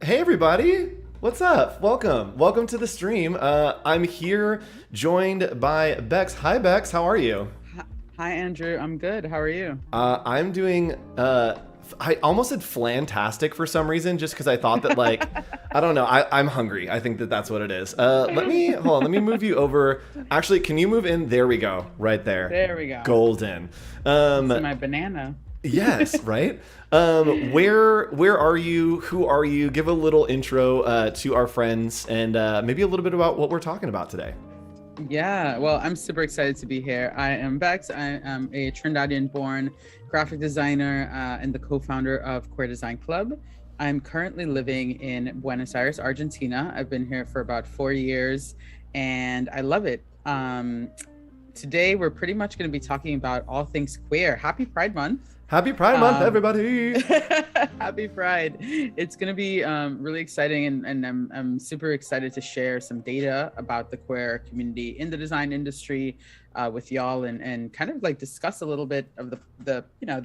Hey everybody, what's up? Welcome to the stream. I'm here joined by Bex. Hi Bex, how are you? Hi, hi, Andrew. I'm good. How are you? I'm doing. I almost said flantastic for some reason, just because I thought that I don't know. I'm hungry. I think that that's what it is. Let me hold on. Let me move you over. Actually, can you move in? There we go. Right there. There we go. Golden. You can see Um, my banana. yes, right. Where are you? Who are you? Give a little intro to our friends and maybe a little bit about what we're talking about today. Yeah, well, I'm super excited to be here. I am Bex. I am a Trinidadian-born graphic designer and the co-founder of Queer Design Club. I'm currently living in Buenos Aires, Argentina. I've been here for about 4 years, and I love it. Today, we're pretty much going to be talking about all things queer. Happy Pride Month. Happy Pride Month, Um, everybody! Happy Pride. It's going to be really exciting, and I'm super excited to share some data about the queer community in the design industry with y'all and kind of like discuss a little bit of the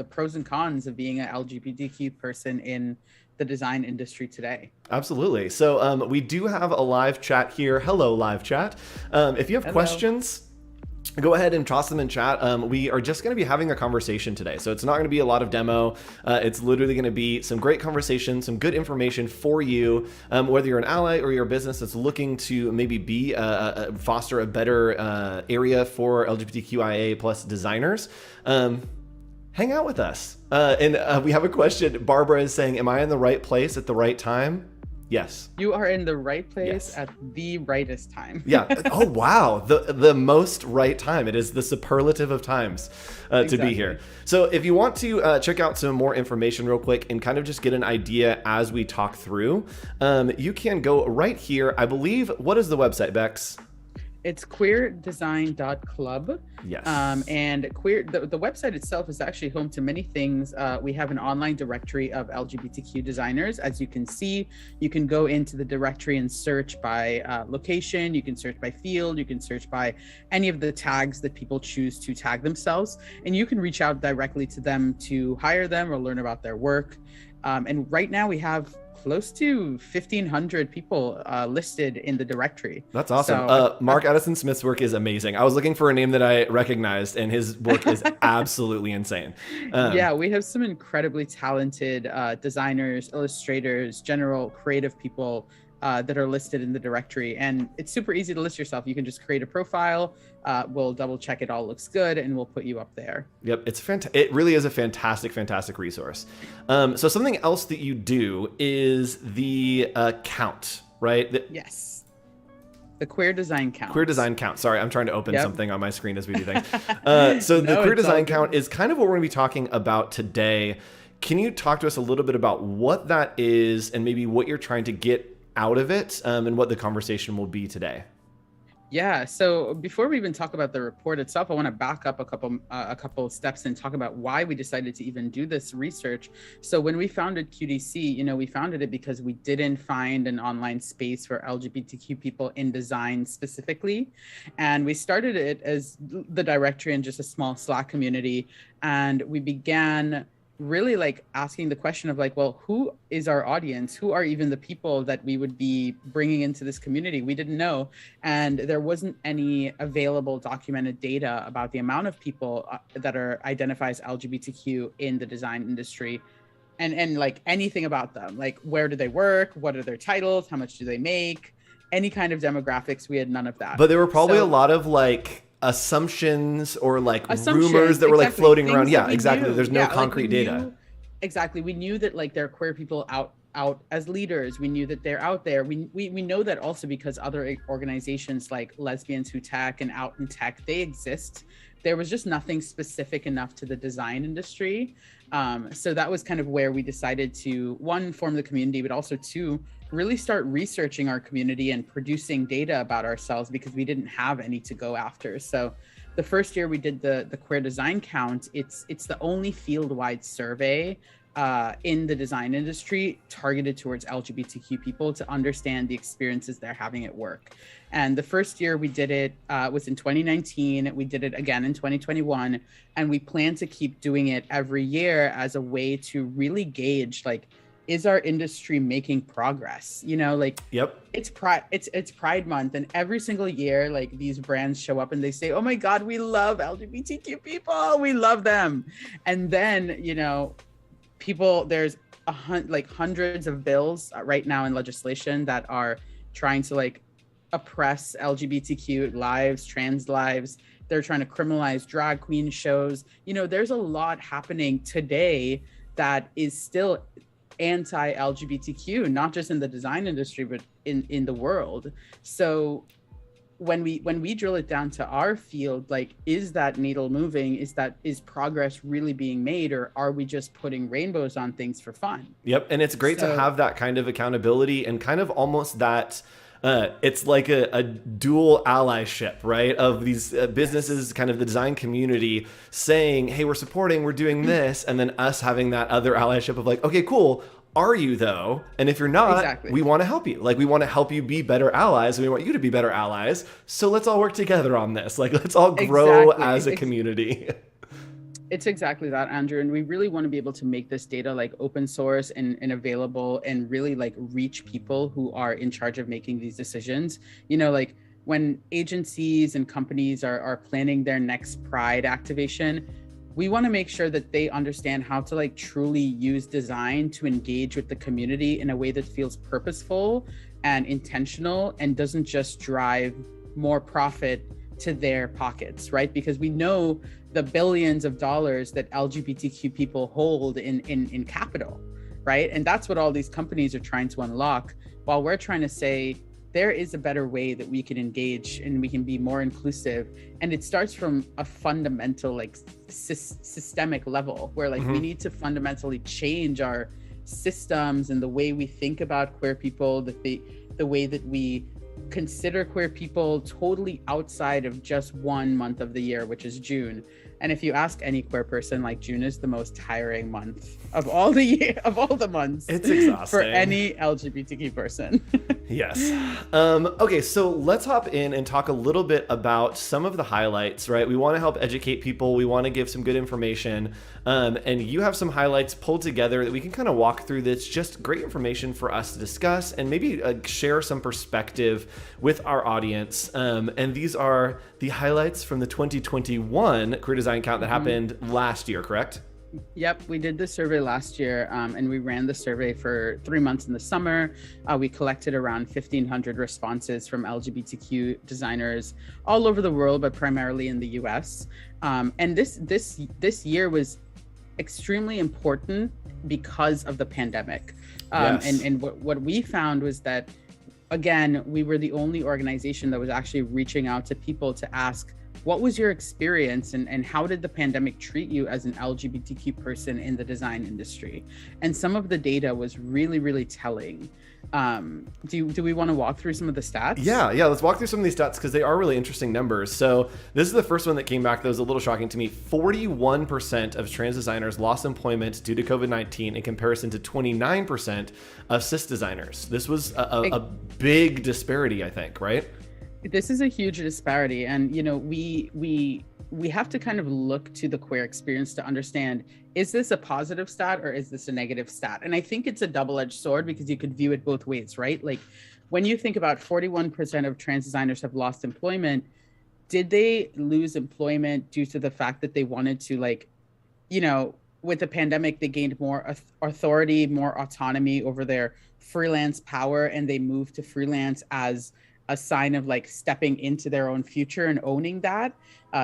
pros and cons of being an LGBTQ person in the design industry today. Absolutely. So we do have a live chat here. Hello, live chat. If you have Hello. questions, go ahead and toss them in chat. We are just going to be having a conversation today. So it's not going to be a lot of demo. It's literally going to be some great conversation, some good information for you, whether you're an ally or you're a business that's looking to maybe be foster a better area for LGBTQIA plus designers. Hang out with us. And we have a question. Barbara is saying, am I in the right place at the right time? Yes. You are in the right place Yes. at the rightest time. Yeah. Oh, wow. The most right time. It is the superlative of times to be here. Exactly. So if you want to check out some more information real quick and kind of just get an idea as we talk through, you can go right here. I believe, what is the website, Bex? It's queerdesign.club. Yes. And the website itself is actually home to many things. We have an online directory of LGBTQ designers. As you can see, you can go into the directory and search by location. You can search by field. You can search by any of the tags that people choose to tag themselves. And you can reach out directly to them to hire them or learn about their work. And right now we have close to 1,500 people listed in the directory. That's awesome. So Mark Addison Smith's work is amazing. I was looking for a name that I recognized, and his work is absolutely insane. yeah, we have some incredibly talented designers, illustrators, general creative people that are listed in the directory. And it's super easy to list yourself. You can just create a profile. We'll double check it all looks good, and we'll put you up there. Yep, it really is a fantastic resource. So something else that you do is the count, right? Yes. The queer design count. Queer design count. Sorry, I'm trying to open Yep. something on my screen as we do things. So the No, queer it's all design good. count is kind of what we're going to be talking about today. Can you talk to us a little bit about what that is and maybe what you're trying to get out of it, and what the conversation will be today? Yeah. So before we even talk about the report itself, I want to back up a couple of steps and talk about why we decided to even do this research. So when we founded QDC, we founded it because we didn't find an online space for LGBTQ people in design specifically, and we started it as the directory and just a small Slack community, and we began really like asking the question of like, well, who is our audience? Who are even the people that we would be bringing into this community? We didn't know. And there wasn't any available documented data about the amount of people that are identify as LGBTQ in the design industry. And like anything about them, like where do they work? What are their titles? How much do they make? Any kind of demographics, we had none of that. But there were probably a So lot of like assumptions or like assumptions, rumors that were like exactly, floating around. things that Yeah, we exactly. knew. There's no Yeah, like concrete data. exactly, we knew that like there are queer people out as leaders. We knew that they're out there. We know that also because other organizations like Lesbians Who Tech and Out in Tech, they exist. There was just nothing specific enough to the design industry. So that was kind of where we decided to, one, form the community, but also two, really start researching our community and producing data about ourselves because we didn't have any to go after. So the first year we did the queer design count, it's the only field-wide survey in the design industry targeted towards LGBTQ people to understand the experiences they're having at work. And the first year we did it was in 2019. We did it again in 2021. And we plan to keep doing it every year as a way to really gauge like, is our industry making progress? You know, like Yep. it's Pride Month, and every single year, like these brands show up and they say, "Oh my God, we love LGBTQ people, we love them," and then you know, there's like hundreds of bills right now in legislation that are trying to like oppress LGBTQ lives, trans lives. They're trying to criminalize drag queen shows. You know, there's a lot happening today that is still anti-LGBTQ, not just in the design industry, but in the world. So when we drill it down to our field, like, is that needle moving? Is progress really being made, or are we just putting rainbows on things for fun? Yep. And it's great to have that kind of accountability and kind of almost that it's like a dual allyship, right? Of these businesses, kind of the design community saying, hey, we're supporting, we're doing this. And then us having that other allyship of like, okay, cool. Are you though? And if you're not, we want to help you. Like, we want to help you be better allies. And we want you to be better allies. So let's all work together on this. Like, let's all grow as a community. It's exactly that, Andrew. And we really want to be able to make this data like open source and available, and really like reach people who are in charge of making these decisions. You know, like when agencies and companies are planning their next Pride activation, we want to make sure that they understand how to like truly use design to engage with the community in a way that feels purposeful and intentional and doesn't just drive more profit to their pockets, right? Because we know the billions of dollars that LGBTQ people hold in capital, right? And that's what all these companies are trying to unlock, while we're trying to say there is a better way that we can engage and we can be more inclusive. And it starts from a fundamental, like systemic level, where like we need to fundamentally change our systems and the way we think about queer people, the way that we consider queer people totally outside of just one month of the year, which is June. And if you ask any queer person, like, June is the most tiring month of all the year, of all the months. It's exhausting for any LGBTQ person. Yes. Okay, so let's hop in and talk a little bit about some of the highlights, right? We want to help educate people. We want to give some good information. And you have some highlights pulled together that we can kind of walk through. That's just great information for us to discuss and maybe share some perspective with our audience. And these are the highlights from the 2021 Career Design Count that happened last year, correct? Yep, we did this survey last year, and we ran the survey for 3 months in the summer. We collected around 1,500 responses from LGBTQ designers all over the world, but primarily in the US. And this year was extremely important because of the pandemic. Yes. And what we found was that, again, we were the only organization that was actually reaching out to people to ask, what was your experience and how did the pandemic treat you as an LGBTQ person in the design industry? And some of the data was really, really telling. Do we want to walk through some of the stats? Yeah, let's walk through some of these stats because they are really interesting numbers. So this is the first one that came back that was a little shocking to me. 41% of trans designers lost employment due to COVID-19 in comparison to 29% of cis designers. This was a big disparity, I think, right? This is a huge disparity. And, you know, we have to kind of look to the queer experience to understand, is this a positive stat or is this a negative stat? And I think it's a double-edged sword because you could view it both ways, right? Like, when you think about 41% of trans designers have lost employment, did they lose employment due to the fact that they wanted to, like, you know, with the pandemic, they gained more authority, more autonomy over their freelance power, and they moved to freelance as a sign of like stepping into their own future and owning that?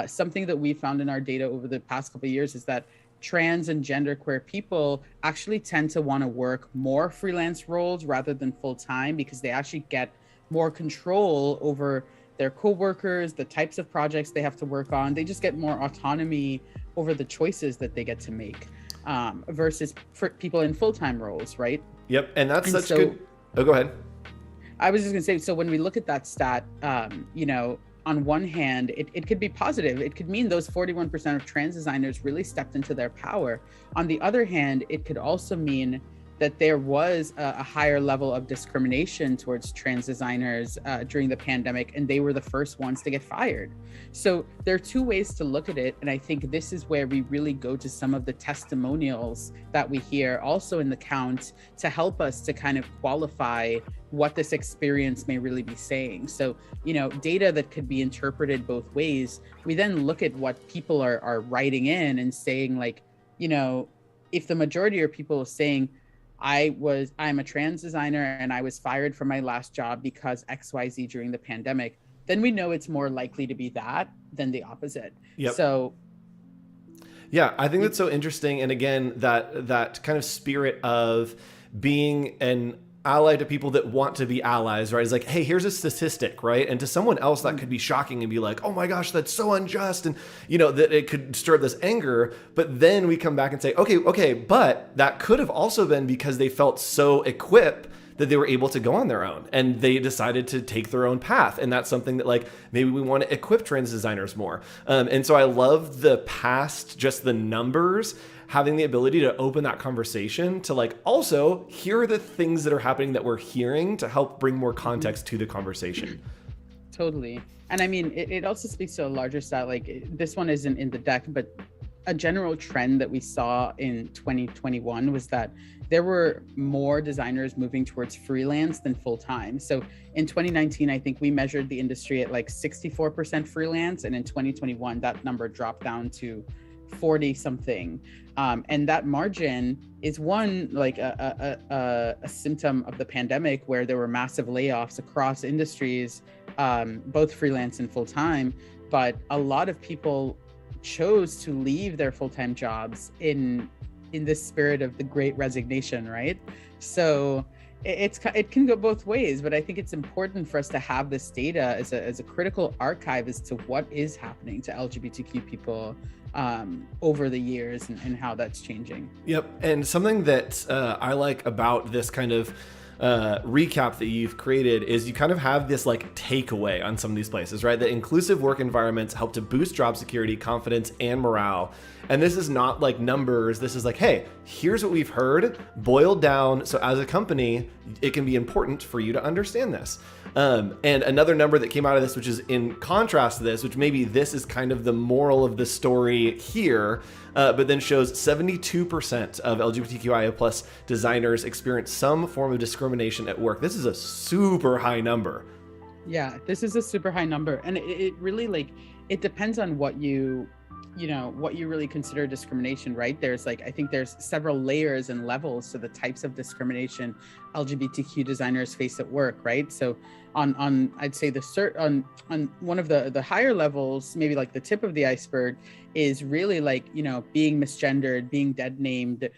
Something that we found in our data over the past couple of years is that trans and genderqueer people actually tend to want to work more freelance roles rather than full time, because they actually get more control over their co-workers, the types of projects they have to work on. They just get more autonomy over the choices that they get to make, versus for people in full-time roles, right? Yep, and that's such good. Oh, go ahead. I was just gonna say, so when we look at that stat, you know, on one hand, it could be positive. It could mean those 41% of trans designers really stepped into their power. On the other hand, it could also mean that there was a higher level of discrimination towards trans designers during the pandemic, and they were the first ones to get fired. So there are two ways to look at it. And I think this is where we really go to some of the testimonials that we hear also in the count to help us to kind of qualify what this experience may really be saying. So, data that could be interpreted both ways. We then look at what people are writing in and saying, like, if the majority of people are saying, I'm a trans designer and I was fired from my last job because XYZ during the pandemic, then we know it's more likely to be that than the opposite. Yep. So yeah, I think that's so interesting. And again, that kind of spirit of being an ally to people that want to be allies, right? It's like, hey, here's a statistic, right? And to someone else that could be shocking and be like, oh my gosh, that's so unjust. And that it could stir up this anger. But then we come back and say, okay, but that could have also been because they felt so equipped that they were able to go on their own and they decided to take their own path. And that's something that, like, maybe we want to equip trans designers more. And so I love the past, just the numbers, having the ability to open that conversation to, like, also here are the things that are happening that we're hearing to help bring more context to the conversation. Totally. And I mean, it also speaks to a larger style, like this one isn't in the deck, but a general trend that we saw in 2021 was that there were more designers moving towards freelance than full-time. So in 2019, I think we measured the industry at like 64% freelance. And in 2021, that number dropped down to 40 something. And that margin is one, like a symptom of the pandemic where there were massive layoffs across industries, both freelance and full-time. But a lot of people chose to leave their full-time jobs in this spirit of the Great Resignation, right? So it can go both ways, but I think it's important for us to have this data as a critical archive as to what is happening to LGBTQ people over the years and how that's changing. Yep. And something that I like about this kind of recap that you've created is you kind of have this like takeaway on some of these places, right? That inclusive work environments help to boost job security, confidence, and morale. And this is not like numbers. This is like, hey, here's what we've heard boiled down. So as a company, it can be important for you to understand this. And another number that came out of this, which is in contrast to this, which maybe this is kind of the moral of the story here, but then shows 72% of LGBTQIA plus designers experience some form of discrimination at work. This is a super high number. Yeah, this is a super high number. And it really, like, it depends on what you really consider discrimination, right? There's I think there's several layers and levels to the types of discrimination LGBTQ designers face at work, right? So on I'd say on one of the higher levels, maybe like the tip of the iceberg, is really being misgendered, being dead named,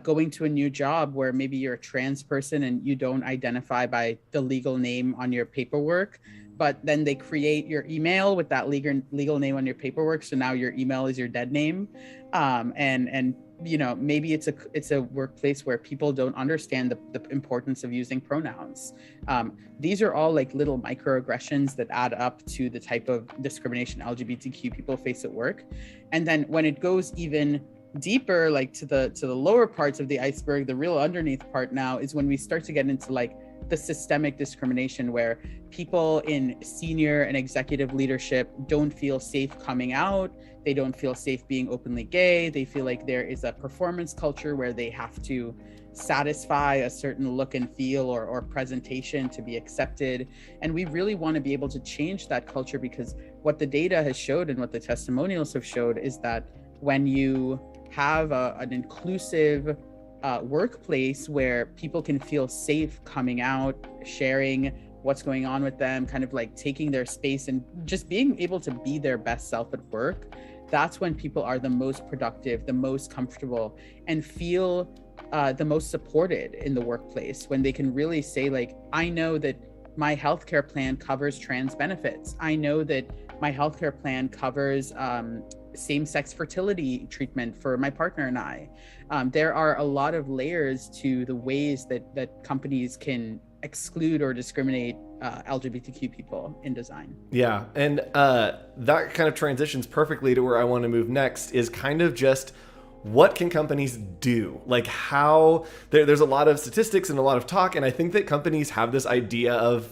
going to a new job where maybe you're a trans person and you don't identify by the legal name on your paperwork, but then they create your email with that legal name on your paperwork. So now your email is your dead name. And maybe it's a workplace where people don't understand the importance of using pronouns. These are all like little microaggressions that add up to the type of discrimination LGBTQ people face at work. And then when it goes even deeper, like to the lower parts of the iceberg, the real underneath part now is when we start to get into like the systemic discrimination where people in senior and executive leadership don't feel safe coming out. They don't feel safe being openly gay. They feel like there is a performance culture where they have to satisfy a certain look and feel or presentation to be accepted. And we really want to be able to change that culture, because what the data has showed and what the testimonials have showed is that when you have an inclusive workplace where people can feel safe coming out, sharing what's going on with them, kind of like taking their space and just being able to be their best self at work, that's when people are the most productive, the most comfortable, and feel the most supported in the workplace, when they can really say, like, I know that my healthcare plan covers trans benefits. I know that my healthcare plan covers same-sex fertility treatment for my partner and I. There are a lot of layers to the ways that companies can exclude or discriminate LGBTQ people in design. Yeah, and that kind of transitions perfectly to where I want to move next, is kind of just what can companies do? Like how there's a lot of statistics and a lot of talk. And I think that companies have this idea of,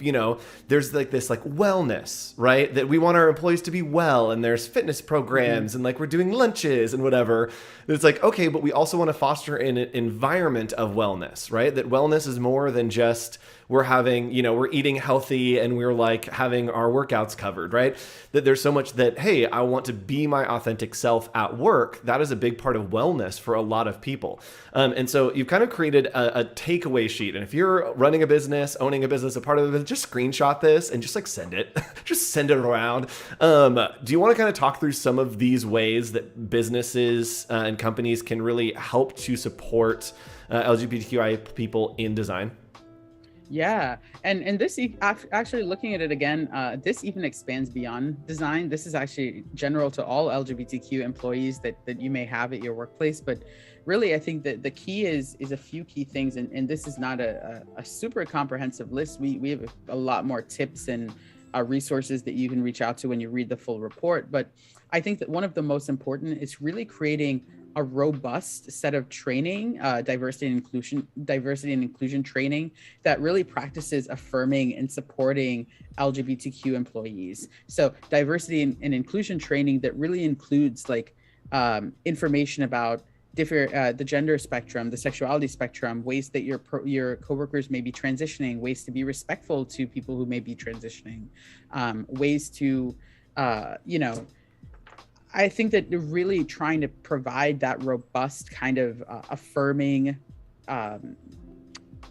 there's like this like wellness, right? That we want our employees to be well, and there's fitness programs and like we're doing lunches and whatever. It's like, okay, but we also want to foster an environment of wellness, right? That wellness is more than just we're having, we're eating healthy and we're like having our workouts covered, right? That there's so much that, hey, I want to be my authentic self at work. That is a big part of wellness for a lot of people. And so you've kind of created a takeaway sheet. And if you're running a business, owning a business, a part of a business, just screenshot this and just like send it, just send it around. Do you want to kind of talk through some of these ways that businesses and companies can really help to support LGBTQI people in design? Yeah, and this actually looking at it again, this even expands beyond design. This is actually general to all LGBTQ employees that you may have at your workplace. But really, I think that the key is a few key things, and this is not a super comprehensive list. We have a lot more tips and resources that you can reach out to when you read the full report. But I think that one of the most important is really creating a robust set of training, diversity and inclusion training that really practices affirming and supporting LGBTQ employees. So diversity and inclusion training that really includes like information about different the gender spectrum, the sexuality spectrum, ways that your coworkers may be transitioning, ways to be respectful to people who may be transitioning, ways to I think that they're really trying to provide that robust kind of affirming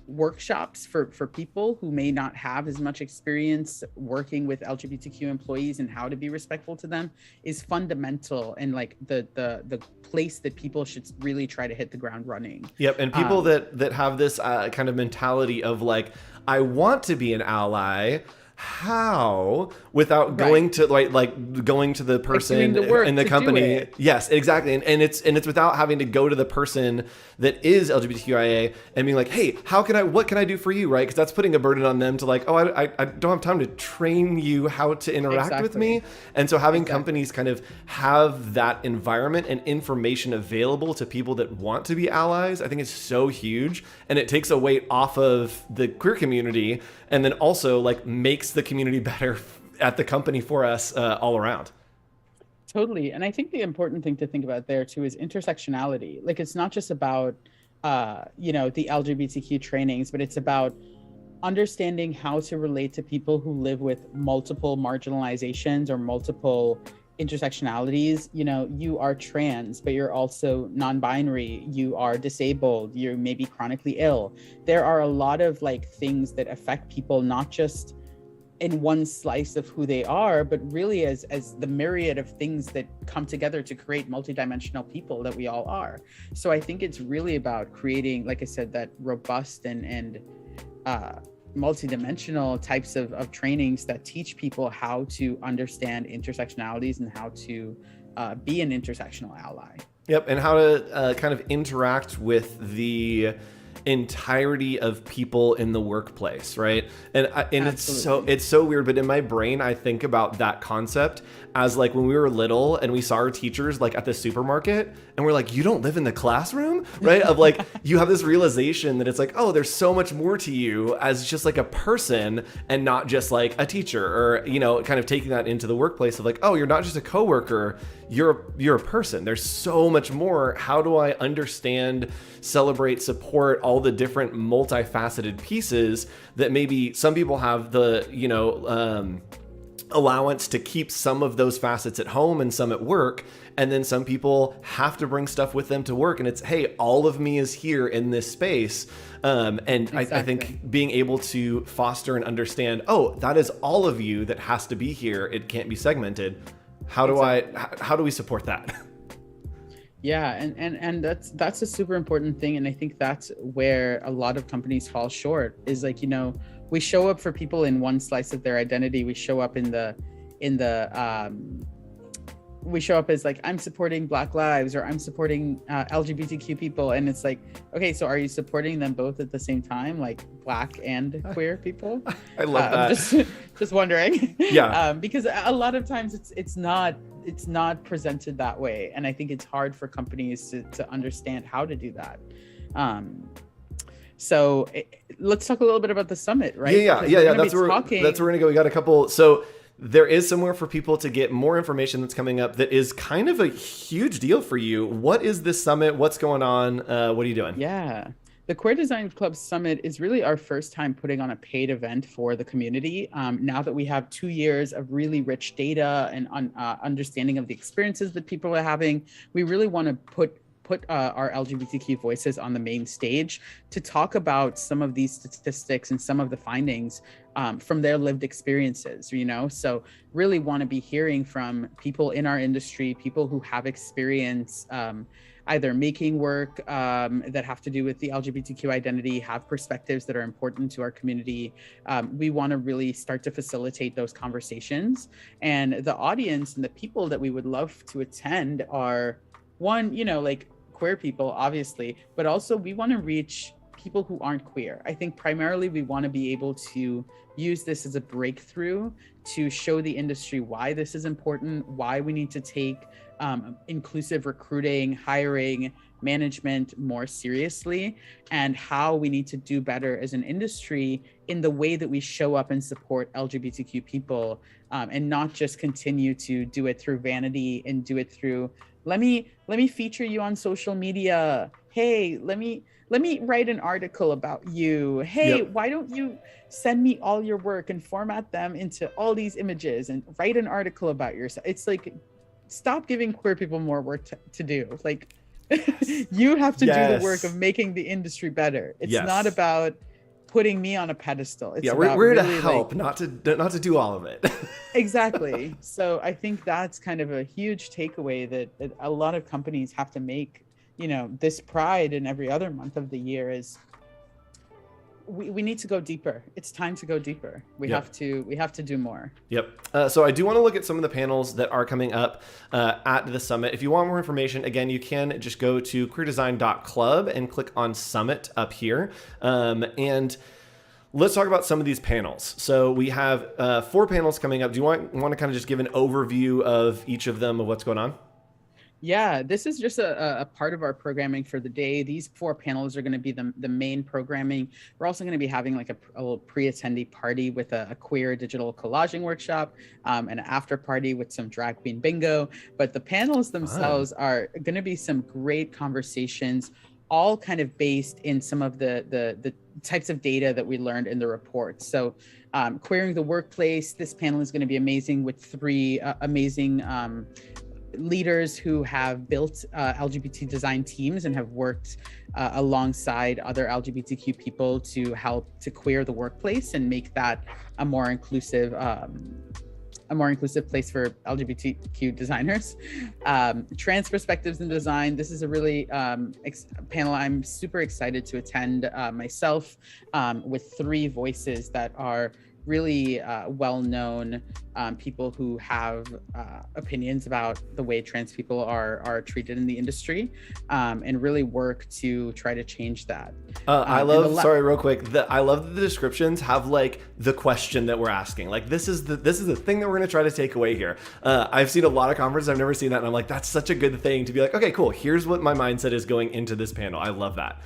workshops for people who may not have as much experience working with LGBTQ employees and how to be respectful to them is fundamental, and like the place that people should really try to hit the ground running. Yep. And people that have this kind of mentality of like, I want to be an ally, how, without going to like going to the person in the company. Yes, exactly. And it's without having to go to the person that is LGBTQIA and being like, hey, what can I do for you? Right. Because that's putting a burden on them to like, oh, I don't have time to train you how to interact with me. And so having companies kind of have that environment and information available to people that want to be allies, I think is so huge. And it takes a weight off of the queer community, and then also like makes the community better at the company for us all around. Totally. And I think the important thing to think about there too is intersectionality. Like it's not just about the LGBTQ trainings, but it's about understanding how to relate to people who live with multiple marginalizations or multiple intersectionalities. You are trans, but you're also non-binary, you are disabled, you may be chronically ill. There are a lot of like things that affect people, not just in one slice of who they are, but really as the myriad of things that come together to create multidimensional people that we all are. So I think it's really about creating, like I said, that robust and multidimensional types of trainings that teach people how to understand intersectionalities and how to be an intersectional ally. Yep, and how to kind of interact with the entirety of people in the workplace, right? And it's so weird, but in my brain I think about that concept as like when we were little and we saw our teachers like at the supermarket and we're like, you don't live in the classroom, right? Of like, you have this realization that it's like, oh, there's so much more to you as just like a person and not just like a teacher, or kind of taking that into the workplace of like, oh, you're not just a coworker, you're a person. There's so much more. How do I understand, celebrate, support all the different multifaceted pieces that maybe some people have the allowance to keep some of those facets at home and some at work, and then some people have to bring stuff with them to work, and it's, hey, all of me is here in this space. I think being able to foster and understand, oh, that is all of you that has to be here, it can't be segmented. How do we support that? Yeah, and that's a super important thing, and I think that's where a lot of companies fall short, is like, we show up for people in one slice of their identity. We show up we show up as like, I'm supporting Black lives, or I'm supporting LGBTQ people, and it's like, okay, so are you supporting them both at the same time, like Black and queer people? I love that. Just wondering. Yeah. Because a lot of times it's not it's not presented that way. And I think it's hard for companies to understand how to do that. Let's talk a little bit about the summit, right? Yeah. That's where we're gonna go. We got a couple. So there is somewhere for people to get more information that's coming up that is kind of a huge deal for you. What is this summit? What's going on? What are you doing? Yeah. The Queer Design Club Summit is really our first time putting on a paid event for the community. Now that we have 2 years of really rich data and understanding of the experiences that people are having, we really want to put our LGBTQ voices on the main stage to talk about some of these statistics and some of the findings from their lived experiences, So really want to be hearing from people in our industry, people who have experience either making work that have to do with the LGBTQ identity, have perspectives that are important to our community. We want to really start to facilitate those conversations. And the audience and the people that we would love to attend are one, queer people, obviously, but also we want to reach people who aren't queer. I think primarily we want to be able to use this as a breakthrough to show the industry why this is important, why we need to take inclusive recruiting, hiring, management more seriously, and how we need to do better as an industry in the way that we show up and support LGBTQ people, and not just continue to do it through vanity and do it through let me feature you on social media. Hey, let me write an article about you. Hey, Why don't you send me all your work and format them into all these images and write an article about yourself? It's like, stop giving queer people more work to do. Like, you have to do the work of making the industry better. It's not about putting me on a pedestal. It's we're here to help, not to do all of it. Exactly. So I think that's kind of a huge takeaway that a lot of companies have to make, this Pride and every other month of the year is we need to go deeper. It's time to go deeper. We have to do more. So I do want to look at some of the panels that are coming up at the summit. If you want more information, again, you can just go to queerdesign.club and click on summit up here. And let's talk about some of these panels. So we have 4 panels coming up. Do you want to kind of just give an overview of each of them, of what's going on? Yeah, this is just a part of our programming for the day. These 4 panels are going to be the main programming. We're also going to be having like a little pre-attendee party with a queer digital collaging workshop, an after party with some drag queen bingo. But the panels themselves are going to be some great conversations, all kind of based in some of the types of data that we learned in the report. So queering the workplace, this panel is going to be amazing with 3 amazing leaders who have built LGBT design teams and have worked alongside other LGBTQ people to help to queer the workplace and make that a more inclusive place for LGBTQ designers. Trans perspectives in design. This is a really panel I'm super excited to attend myself, with 3 voices that are really well-known people who have opinions about the way trans people are treated in the industry, and really work to try to change that. I love that the descriptions have like the question that we're asking. Like, this is the thing that we're going to try to take away here. I've seen a lot of conferences, I've never seen that, and I'm like, that's such a good thing to be like, okay, cool, here's what my mindset is going into this panel. I love that.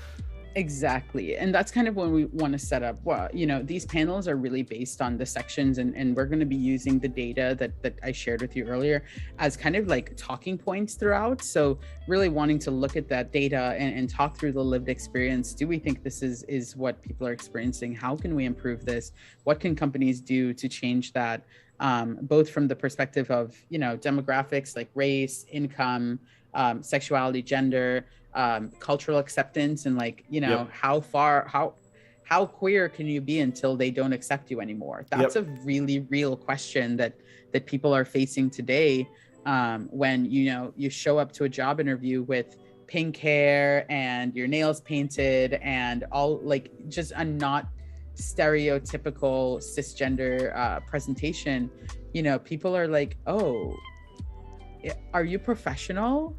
Exactly. And that's kind of when we want to set up, these panels are really based on the sections, and we're going to be using the data that I shared with you earlier as kind of like talking points throughout. So really wanting to look at that data and talk through the lived experience. Do we think this is what people are experiencing? How can we improve this? What can companies do to change that? Both from the perspective of, demographics like race, income, sexuality, gender, cultural acceptance, and how queer can you be until they don't accept you anymore? That's a really real question that people are facing today, when you show up to a job interview with pink hair and your nails painted and all, like, just a not stereotypical cisgender presentation. People are like, oh, are you professional?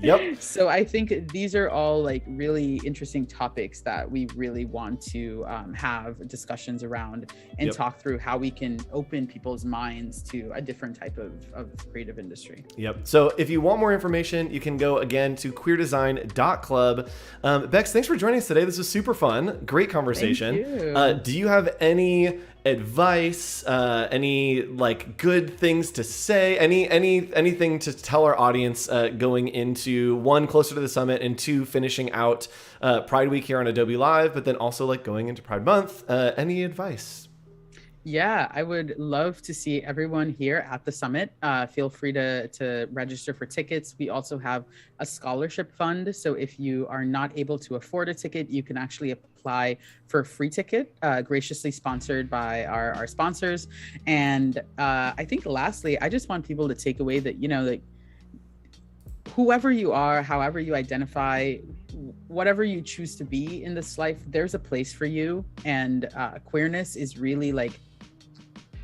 Yep. So I think these are all like really interesting topics that we really want to have discussions around and Yep. talk through how we can open people's minds to a different type of creative industry. Yep. So if you want more information, you can go again to queerdesign.club. Bex, thanks for joining us today. This was super fun. Great conversation. Thank you. Do you have any advice, any like good things to say, anything to tell our audience going into one, closer to the summit, and two, finishing out Pride Week here on Adobe Live, but then also like going into Pride Month? Any advice? Yeah, I would love to see everyone here at the summit. Feel free to register for tickets. We also have a scholarship fund. So if you are not able to afford a ticket, you can actually apply for a free ticket, graciously sponsored by our sponsors. And I think lastly, I just want people to take away that, like whoever you are, however you identify, whatever you choose to be in this life, there's a place for you. And queerness is really like,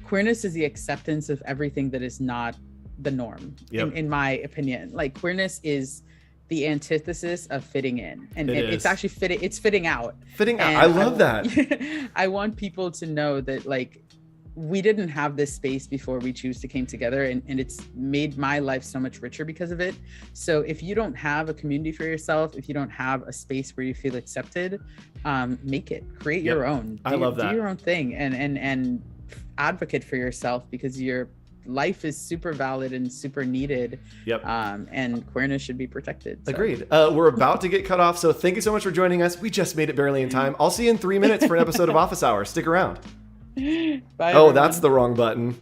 queerness is the acceptance of everything that is not the norm, in my opinion. Like queerness is the antithesis of fitting in, and it's actually fitting out. Fitting out. I love that. I want people to know that like we didn't have this space before we came together, and it's made my life so much richer because of it. So if you don't have a community for yourself, if you don't have a space where you feel accepted, make it. Create your own. I love that. Do your own thing, and advocate for yourself, because your life is super valid and super needed. And queerness should be protected. So. Agreed. We're about to get cut off, so thank you so much for joining us. We just made it barely in time. I'll see you in 3 minutes for an episode of Office Hours. Stick around. Bye. Oh, everyone. That's the wrong button.